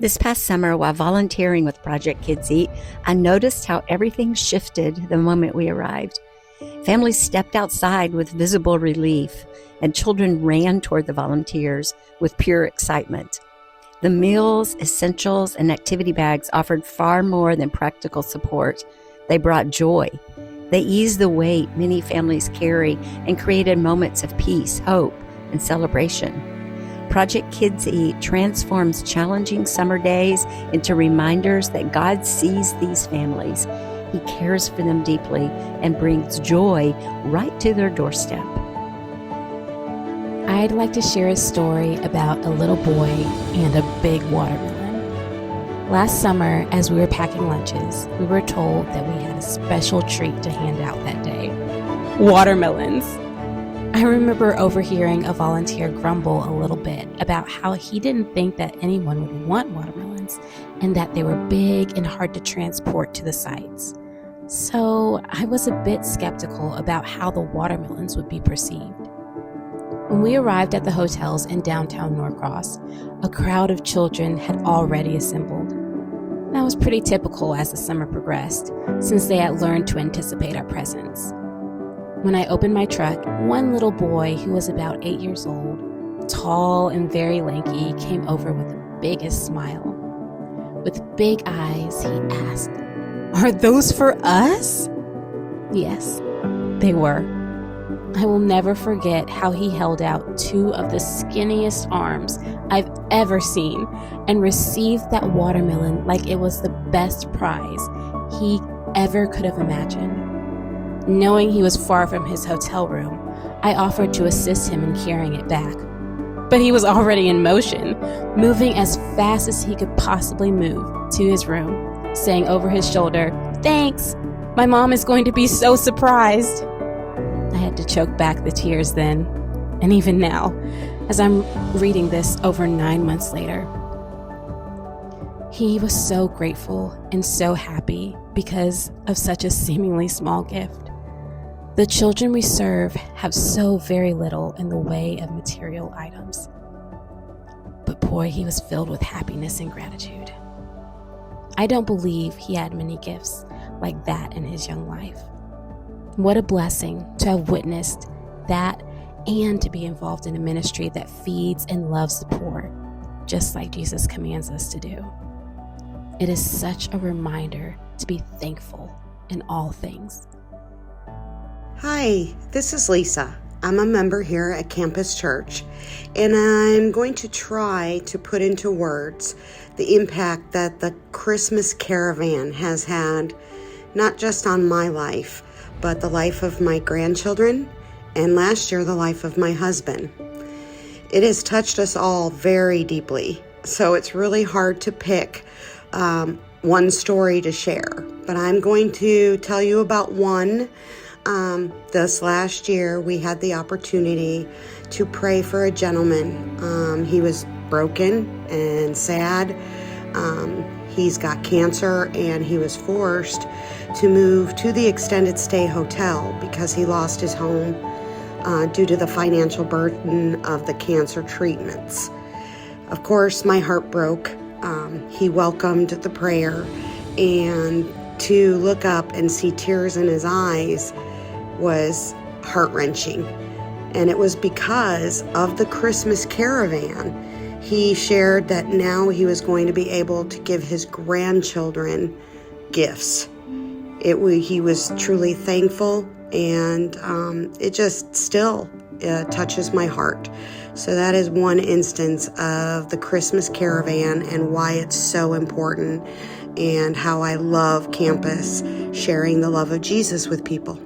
This past summer, while volunteering with Project Kids Eat, I noticed how everything shifted the moment we arrived. Families stepped outside with visible relief, and children ran toward the volunteers with pure excitement. The meals, essentials, and activity bags offered far more than practical support. They brought joy. They eased the weight many families carry and created moments of peace, hope, and celebration. Project Kids Eat transforms challenging summer days into reminders that God sees these families. He cares for them deeply and brings joy right to their doorstep. I'd like to share a story about a little boy and a big watermelon. Last summer, as we were packing lunches, we were told that we had a special treat to hand out that day: watermelons. I remember overhearing a volunteer grumble a little bit about how he didn't think that anyone would want watermelons and that they were big and hard to transport to the sites. So I was a bit skeptical about how the watermelons would be perceived. When we arrived at the hotels in downtown Norcross, a crowd of children had already assembled. That was pretty typical as the summer progressed, since they had learned to anticipate our presence. When I opened my truck, one little boy who was about 8 years old, tall and very lanky, came over with the biggest smile. With big eyes, he asked, "Are those for us?" Yes, they were. I will never forget how he held out two of the skinniest arms I've ever seen and received that watermelon like it was the best prize he ever could have imagined. Knowing he was far from his hotel room, I offered to assist him in carrying it back. But he was already in motion, moving as fast as he could possibly move to his room, saying over his shoulder, "Thanks, my mom is going to be so surprised." I had to choke back the tears then, and even now, as I'm reading this over 9 months later. He was so grateful and so happy because of such a seemingly small gift. The children we serve have so very little in the way of material items. But boy, he was filled with happiness and gratitude. I don't believe he had many gifts like that in his young life. What a blessing to have witnessed that and to be involved in a ministry that feeds and loves the poor, just like Jesus commands us to do. It is such a reminder to be thankful in all things. Hi, this is Lisa. I'm a member here at Campus Church, and I'm going to try to put into words the impact that the Christmas caravan has had, not just on my life, but the life of my grandchildren, and last year, the life of my husband. It has touched us all very deeply, so it's really hard to pick one story to share, but I'm going to tell you about one. This last year, we had the opportunity to pray for a gentleman. He was broken and sad. He's got cancer, and he was forced to move to the extended stay hotel because he lost his home due to the financial burden of the cancer treatments. Of course, my heart broke. He welcomed the prayer, and to look up and see tears in his eyes was heart-wrenching. And it was because of the Christmas caravan. He shared that now he was going to be able to give his grandchildren gifts. He was truly thankful, and it just still touches my heart. So that is one instance of the Christmas caravan and why it's so important, and how I love Campus sharing the love of Jesus with people.